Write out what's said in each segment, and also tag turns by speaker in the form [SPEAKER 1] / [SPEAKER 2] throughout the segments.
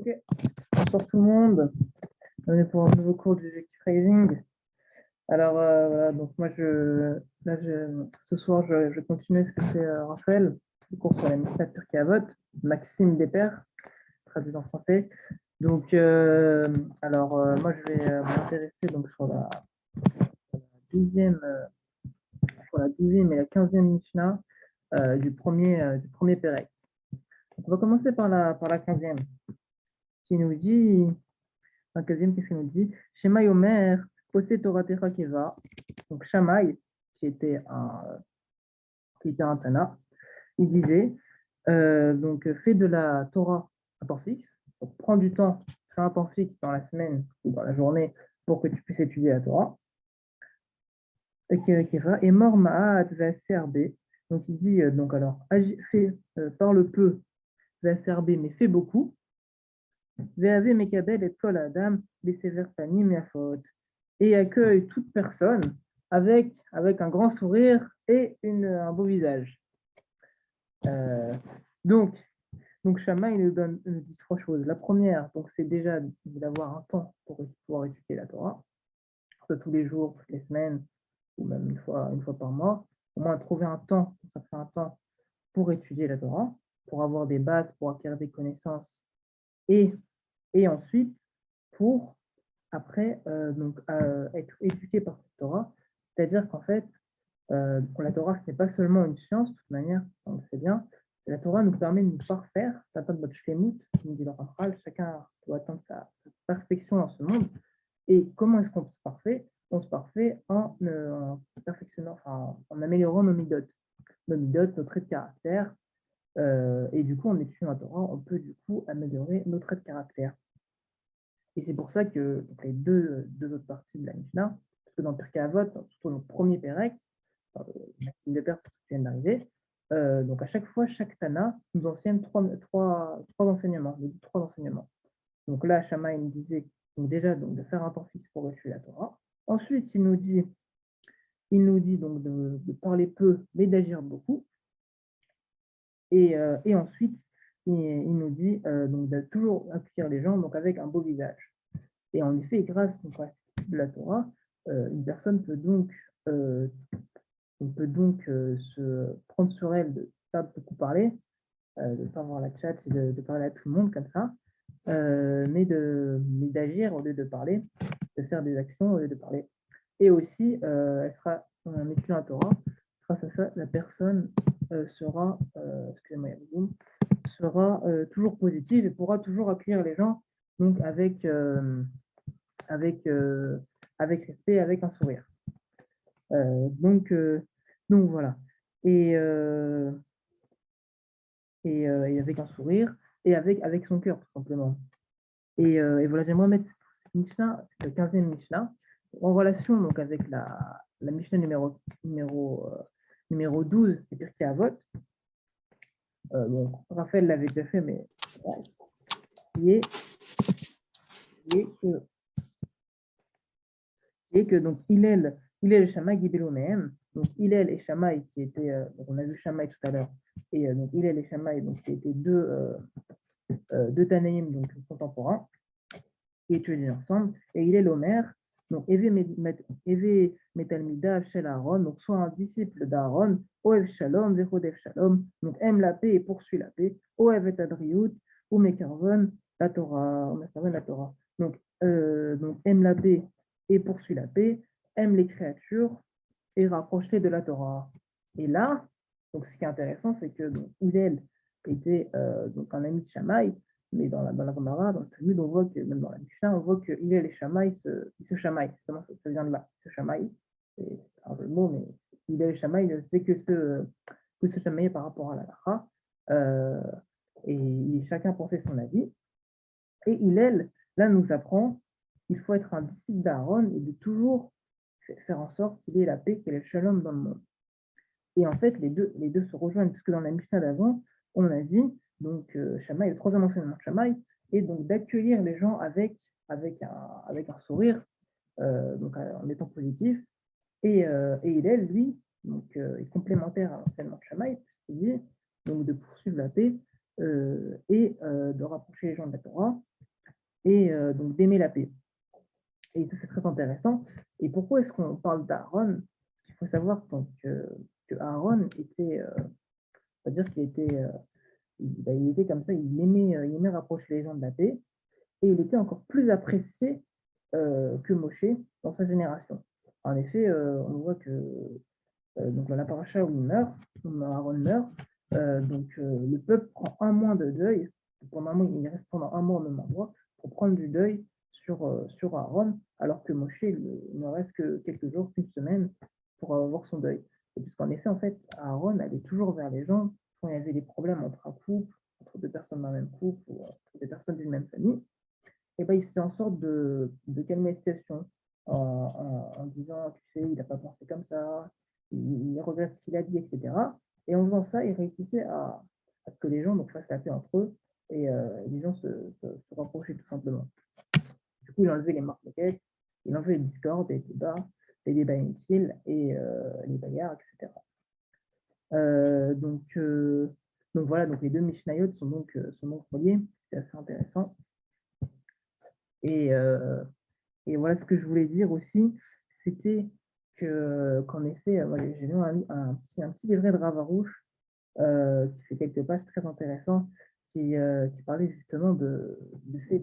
[SPEAKER 1] Ok, bonsoir tout le monde. On est pour un nouveau cours du phrasing. Alors, voilà, donc moi, ce soir, je vais continuer ce que fait Raphaël, le cours sur la Mishnah de Pirkei Avot, Maxime Despères, traduit en français. Donc, moi, je vais m'intéresser donc, sur la 12e, sur la 12e et la 15e Mishnah du premier Pérec. On va commencer par la 15e, qui nous dit, un 15e, qu'est-ce qu'il nous dit? Shema Yomer, Posé Torah Techa Keva. Donc Shammai, qui était un Tana, il disait, donc fais de la Torah un temps fixe, donc prends du temps, fais un temps fixe dans la semaine ou dans la journée pour que tu puisses étudier la Torah. Et mort ma'at VSRB. Donc il dit, donc alors, fais, parle peu, VSRB, mais fais beaucoup. VAV Mekabel et Kol Adam, les sévères panim et faute. Et accueille toute personne avec un grand sourire et un beau visage. Donc Shammai nous dit trois choses. La première, donc, c'est déjà d'avoir un temps pour pouvoir étudier la Torah, soit tous les jours, toutes les semaines, ou même une fois par mois. Au moins trouver un temps, ça fait un temps pour étudier la Torah, pour avoir des bases, pour acquérir des connaissances, et ensuite pour après être éduqué par cette Torah. C'est-à-dire qu'en fait, la Torah, ce n'est pas seulement une science, de toute manière, on le sait bien. La Torah nous permet de nous parfaire, d'atteindre notre shlemut, nous dit le Rambam, chacun doit atteindre sa perfection dans ce monde. Et comment est-ce qu'on se parfait? On se parfait en perfectionnant, en améliorant nos midot, nos traits de caractère. Et du coup, en étudiant la Torah, on peut du coup améliorer nos traits de caractère. Et c'est pour ça que donc, les deux autres parties de la Mishnah, parce que dans Pirkei Avot, surtout dans le premier Pérec, Maxime Despères pour ceux qui viennent d'arriver, donc à chaque fois, chaque Tana nous enseigne trois enseignements, trois enseignements. Donc là, Shammai nous disait donc déjà donc, de faire un temps fixe pour étudier la Torah. Ensuite, il nous dit donc de parler peu, mais d'agir beaucoup. Et ensuite, il nous dit donc de toujours accueillir les gens donc avec un beau visage. Et en effet, grâce donc, à la Torah, une personne peut donc se prendre sur elle de ne pas beaucoup parler, de ne pas avoir la chat et de parler à tout le monde comme ça, mais d'agir au lieu de parler, de faire des actions au lieu de parler. Et aussi, en étudiant la Torah, grâce à ça, la personne sera toujours positive et pourra toujours accueillir les gens donc avec respect, avec un sourire. Donc voilà. Et avec un sourire et avec son cœur, tout simplement. Et voilà, j'aimerais mettre cette Mishnah, le 15e Mishnah, en relation donc, avec la Mishnah numéro 12, c'est-à-dire qui est à vote. Raphaël l'avait déjà fait, mais qui est que donc Hillel et Shammai Gibelomehem, donc Hillel et Shammai qui étaient, on a vu Shammai tout à l'heure, et donc Hillel et Shammai donc qui étaient deux Tanaïm donc contemporains qui étudiaient ensemble, et Hillel Omer, donc Eve Metalmidav Shel Aaron, donc soit un disciple d'Aaron, Oev Shalom, Vechodev Shalom, donc aime la paix et poursuit la paix, Oev et Adriut, ou Mekarvon, la Torah, donc aime la paix et poursuit la paix, aime les créatures et rapproche-les de la Torah. Et là, donc ce qui est intéressant, c'est que Hillel était donc un ami de Shammai, mais dans la Gemara, dans le Talmud, on voit que, même dans la Mishnah, on voit que Hillel et Shammai se chamaillent. Ça vient de là, se chamaillent. C'est un jeu de mots, mais Hillel et Shammai ne faisaient que se chamailler par rapport à la Lacha. Et chacun pensait son avis. Et Hillel, là, nous apprend qu'il faut être un disciple d'Aaron et de toujours faire en sorte qu'il ait la paix, qu'il ait le shalom dans le monde. Et en fait, les deux se rejoignent, puisque dans la Mishnah d'avant, on a dit, donc, Shammai, le troisième enseignement de Shammai, est donc d'accueillir les gens avec un sourire, donc en étant positif. Et Hillel, lui, donc, est complémentaire à l'enseignement de Shammai, puisqu'il dit donc, de poursuivre la paix et de rapprocher les gens de la Torah. et donc d'aimer la paix. Et ça, c'est très intéressant. Et pourquoi est-ce qu'on parle d'Aaron? Il faut savoir donc, que Aaron était, c'est-à-dire qu'il était, il était comme ça, il aimait rapprocher les gens de la paix, et il était encore plus apprécié que Moshe dans sa génération. En effet, on voit que donc dans la paracha où il meurt, où Aaron meurt, le peuple prend un mois de deuil. Pendant un mois, il reste pendant un mois au même endroit pour prendre du deuil sur Aaron, alors que Moshe, il ne reste que quelques jours, une semaine, pour avoir son deuil. Et puisqu'en effet, en fait, Aaron allait toujours vers les gens quand il y avait des problèmes entre un couple, entre deux personnes d'un même couple, ou entre des personnes d'une même famille, et ben, il faisait en sorte de calmer la situation en disant, tu sais, il n'a pas pensé comme ça, il regrette ce qu'il a dit, etc. Et en faisant ça, il réussissait à ce que les gens donc, fassent la paix entre eux et les gens se rapprochaient tout simplement. Du coup, il enlevait les marques-moquettes, il enlevait les discords, les débats inutiles et les bagarres, etc. Donc voilà, donc les deux Mishnayot sont donc reliés, c'est assez intéressant. Et, et voilà ce que je voulais dire aussi, c'était qu'en effet, j'ai lu un petit livret de Ravarouche qui fait quelques pages très intéressants qui parlait justement du fait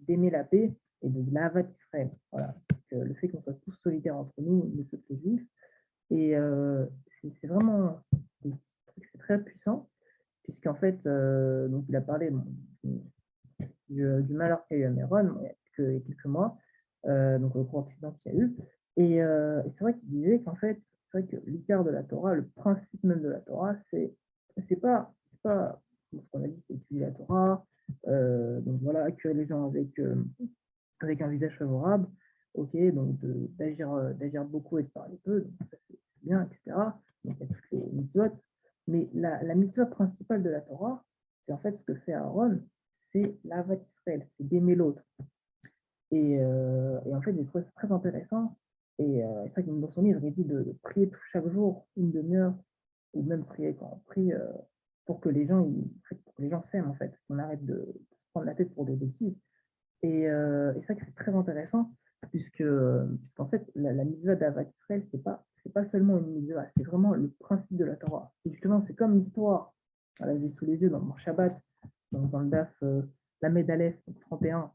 [SPEAKER 1] d'aimer la paix et de l'Avat Israël. Voilà. Le fait qu'on soit tous solidaires entre nous, le peuple juif. Et c'est vraiment c'est très puissant, puisqu'en fait, donc il a parlé du malheur qu'a eu Améron il y a quelques mois, donc le gros accident qu'il y a eu. Et c'est vrai qu'il disait qu'en fait, c'est vrai que l'icard de la Torah, le principe même de la Torah, c'est pas ce qu'on a dit, c'est étudier la Torah, donc voilà, accueillir les gens avec un visage favorable, ok, donc d'agir beaucoup et de parler peu, donc ça c'est bien, etc. Donc il y a toutes les mitzvot, mais la mitzvah principale de la Torah, c'est en fait ce que fait Aaron, c'est l'avat Israël, c'est d'aimer l'autre. Et en fait, j'ai trouvé ça très intéressant. Et c'est vrai que dans son livre, il dit de prier chaque jour une demi-heure, ou même prier quand on prie, pour que les gens, pour que les gens s'aiment, en fait, qu'on arrête de se prendre la tête pour des bêtises. Et c'est vrai que c'est très intéressant, puisqu'en fait, la mitzvah d'Avat Israël, c'est pas seulement une mitzvah, c'est vraiment le principe de la Torah. Et justement, c'est comme l'histoire, voilà, j'ai sous les yeux dans mon Shabbat, donc dans le DAF, la Aleph, donc 31a,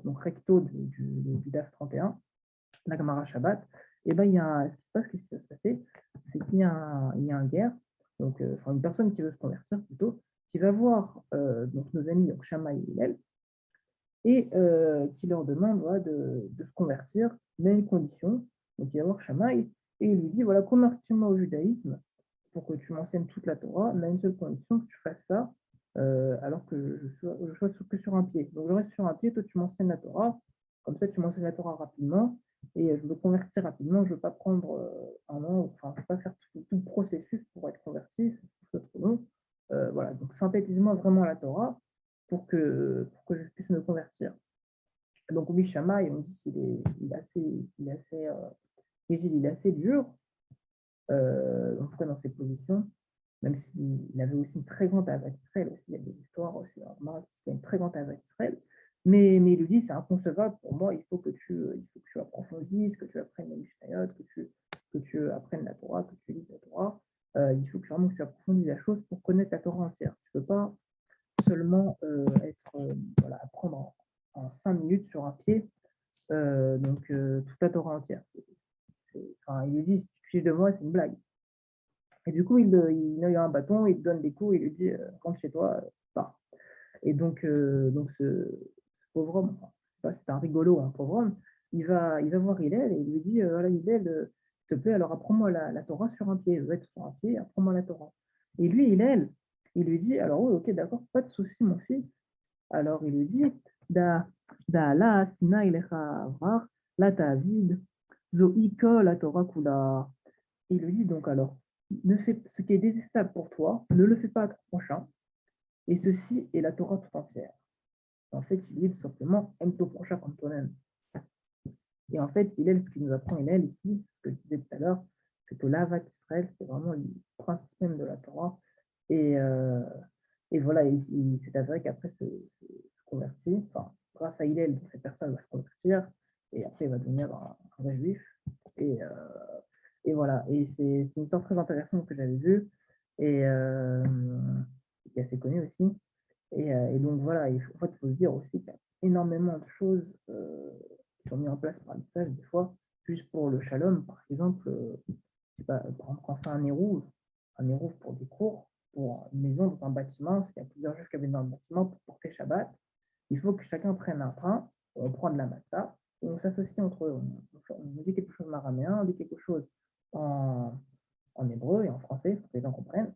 [SPEAKER 1] donc recto du DAF 31, la Gemara Shabbat, et ben ce qui se passe, qu'est-ce qui va se passer, c'est qu'il y a un guerre, enfin une personne qui veut se convertir plutôt, qui va voir donc nos amis donc Shammai et Hillel, et qui leur demande voilà, de se convertir, mais à une condition. Donc il va voir Shammai, et il lui dit, voilà, convertis-moi au judaïsme pour que tu m'enseignes toute la Torah, mais à une seule condition, que tu fasses ça, alors que je sois que sur un pied. Donc je reste sur un pied, toi tu m'enseignes la Torah, comme ça tu m'enseignes la Torah rapidement, et je veux convertir rapidement, je ne veux pas prendre un an, enfin je ne veux pas faire tout le processus pour être converti, c'est trop long. Voilà, donc synthétise-moi vraiment la Torah pour que je puisse me convertir. Donc oui, Shammai, on dit qu'il est assez rigide, il est assez dur, en tout cas dans ses positions, même s'il avait aussi une très grande Avat Israël, aussi, il y a des histoires aussi, Marat, il a une très grande Avat Israël, mais il lui dit, c'est inconcevable pour moi, il faut que tu approfondisses, que tu apprennes les Mishnayot, que tu apprennes la Torah, que tu lises la Torah, il faut que vraiment que tu approfondisses la chose pour connaître la Torah entière. Tu ne peux pas seulement voilà, apprendre en 5 minutes sur un pied toute la Torah entière. Enfin, il lui dit, si tu fiches de moi, c'est une blague. Et du coup, il a un bâton, il te donne des coups, il lui dit, rentre chez toi, pars. Et donc ce pauvre homme, enfin, c'est un rigolo, un pauvre homme, il va voir Hillel et il lui dit, voilà, Hillel, s'il te plaît, alors apprends-moi la Torah sur un pied, je veux être sur un pied, apprends-moi la Torah. Et lui, Hillel, il lui dit, alors oui, ok, d'accord, pas de souci, mon fils. Alors il lui dit, da la sina ilecha avrar, la tavid, zo iko la Torah kula. Il lui dit donc alors, ce qui est détestable pour toi, ne le fais pas à ton prochain, et ceci est la Torah tout entière. En fait, il dit tout simplement, aime ton prochain comme toi-même. Et en fait, ce qu'il nous apprend Hillel ici, ce que je disais tout à l'heure, c'est que l'Avat Israël, c'est vraiment le principe même de la Torah. Et, euh, et voilà, il s'est avéré qu'après converti, enfin, grâce à Hillel, donc cette personne va se convertir, et après il va devenir un vrai juif. Et, euh, et voilà, et c'est une histoire très intéressante que j'avais vue, et qui est assez connue aussi. Et donc voilà, en fait, il faut se dire aussi qu'il y a énormément de choses qui sont mises en place par les sages, des fois, juste pour le shalom, par exemple, je sais pas, par exemple, quand on fait un érouv pour des cours, pour une maison dans un bâtiment, s'il y a plusieurs juifs qui habitent dans le bâtiment pour porter Shabbat, il faut que chacun prenne un train, on prend de la matzah, et on s'associe entre eux. On dit quelque chose en araméen, on dit quelque chose en, en hébreu et en français, pour que les gens comprennent.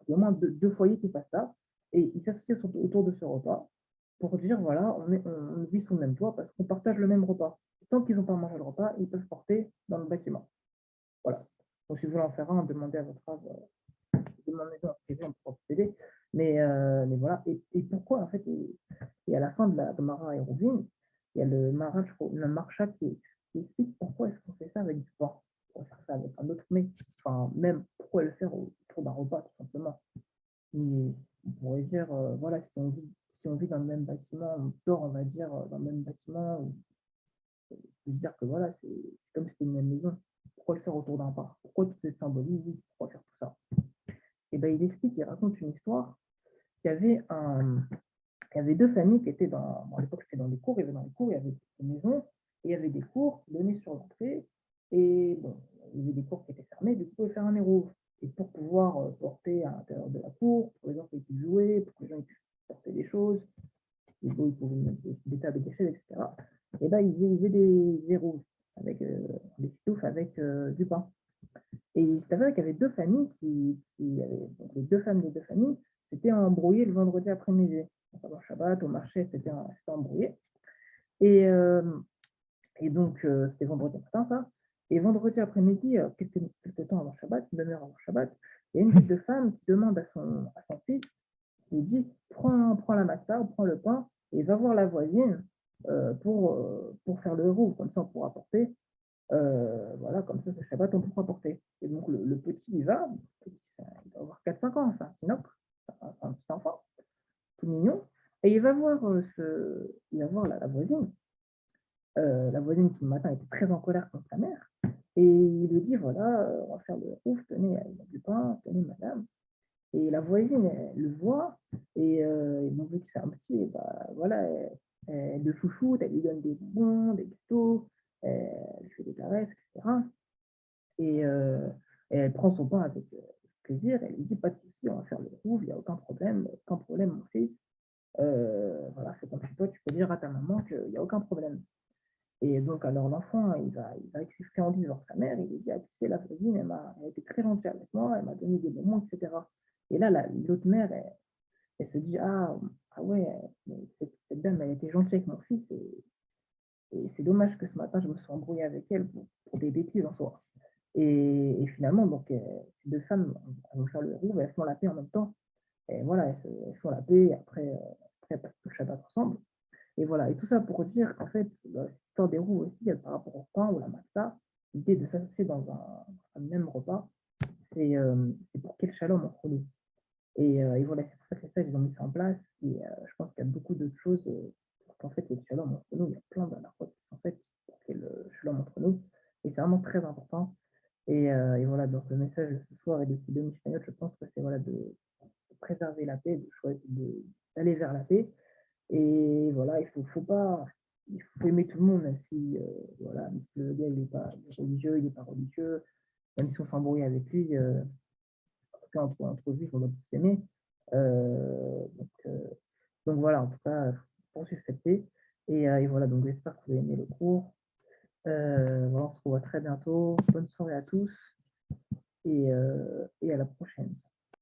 [SPEAKER 1] Il y a au moins deux foyers qui passent ça, et ils s'associent autour de ce repas pour dire, voilà, on vit sous le même toit parce qu'on partage le même repas. Tant qu'ils n'ont pas mangé le repas, ils peuvent porter dans le bâtiment. Voilà. Donc, si vous voulez en faire un, demandez à votre âge, demandez en privé, on pourra vous aider. Mais voilà. Et pourquoi, en fait, et à la fin de la Gemara et Rouvin, il y a le Marcha qui explique pourquoi est-ce qu'on fait ça avec du pain. On va faire ça avec un autre mets. Enfin, même pourquoi le faire autour d'un repas, tout simplement. Mais on pourrait dire, voilà, si on vit dans le même bâtiment, on dort, on va dire, dans le même bâtiment, on peut se dire que voilà, c'est comme si c'était une même maison. Pourquoi le faire autour d'un parc? Pourquoi toute cette symbolique? Pourquoi faire tout ça? Et ben il explique, il raconte une histoire qu'il y avait il y avait deux familles qui étaient à l'époque c'était dans les cours, il y avait dans les cours, il y avait une maison, et il y avait des cours donnés sur l'entrée, et bon, il y avait des cours qui étaient fermés, du coup, il pouvait faire un héros. Et pour pouvoir porter à l'intérieur de la cour, pour les gens qui puissent jouer, pour que les gens puissent porter des choses, ils pouvaient mettre des tables, des chaises, etc. Et ben ils faisaient des héros avec des stouffes avec du pain. Et il s'avère qu'il y avait deux familles qui avaient, donc les deux femmes des deux familles, s'étaient embrouillées le vendredi après-midi. Au Shabbat, au marché, c'était embrouillé. Et, euh, et donc, c'était vendredi matin, ça. Et vendredi après-midi, quelques temps avant Shabbat, une demi-heure avant Shabbat, il y a une des deux femmes qui demande à son fils, il dit, prends la matzah, prends le pain, et va voir la voisine pour faire le roux, comme ça on pourra porter. Voilà, comme ça, ce Shabbat, on pourra porter. Et donc, le petit, il va, il va avoir 4-5 ans, c'est un sinopre, c'est un petit enfant, tout mignon, et il va voir, il va voir la voisine qui, le matin, était très en colère contre sa mère, et il lui dit, voilà, on va faire le ouf, tenez, il y a du pain, tenez, madame. Et la voisine, elle le voit, et donc, vu que c'est un petit, bah, voilà, elle le chouchoute, elle lui donne des bonbons, des gâteaux, elle lui fait des caresses, etc. Et, euh, et elle prend son pain avec plaisir, elle lui dit, pas de souci, on va faire le roux, il n'y a aucun problème, mon fils. Voilà, c'est comme chez toi, tu peux dire à ta maman qu'il n'y a aucun problème. Et donc, alors l'enfant, il va avec ses friandises vers sa mère, il lui dit, ah, tu sais, la voisine, elle a été très gentille avec moi, elle m'a donné des bonbons, etc. Et là, l'autre mère, elle se dit, ah ouais, mais cette dame, elle a été gentille avec mon fils, et c'est dommage que ce matin, je me sois embrouillé avec elle pour des bêtises en soi. Et finalement, donc, ces deux femmes elles vont faire le roux, elles font la paix en même temps. Et voilà, elles font la paix, et après elles passent tout le Shabbat ensemble. Et voilà, et tout ça pour dire qu'en fait, dans l'histoire des roues aussi, par rapport au pain ou la matzah, l'idée de s'associer dans un même repas, c'est pour qu'il y ait le shalom entre nous. Et voilà, c'est pour ça que les sages, ils ont mis ça en place. Et je pense qu'il y a beaucoup d'autres choses pour qu'en fait, il y ait le shalom entre nous. Il y a plein d'anarchotes qui sont faites pour qu'il y ait le shalom entre nous. Et c'est vraiment très important. Et voilà, donc le message de ce soir et de ces deux Mishnayot, je pense que c'est voilà, de préserver la paix, d'aller vers la paix. Et voilà, faut pas, il faut aimer tout le monde, même si, voilà, même si le gars il est pas religieux, il n'est pas religieux, même si on s'embrouille avec lui, en tout cas entre juifs, on doit tous s'aimer. Euh, donc, euh, donc voilà, en tout cas, poursuivre cette paix. Et voilà, donc j'espère que vous avez aimé le cours. Voilà, on se revoit très bientôt. Bonne soirée à tous et à la prochaine.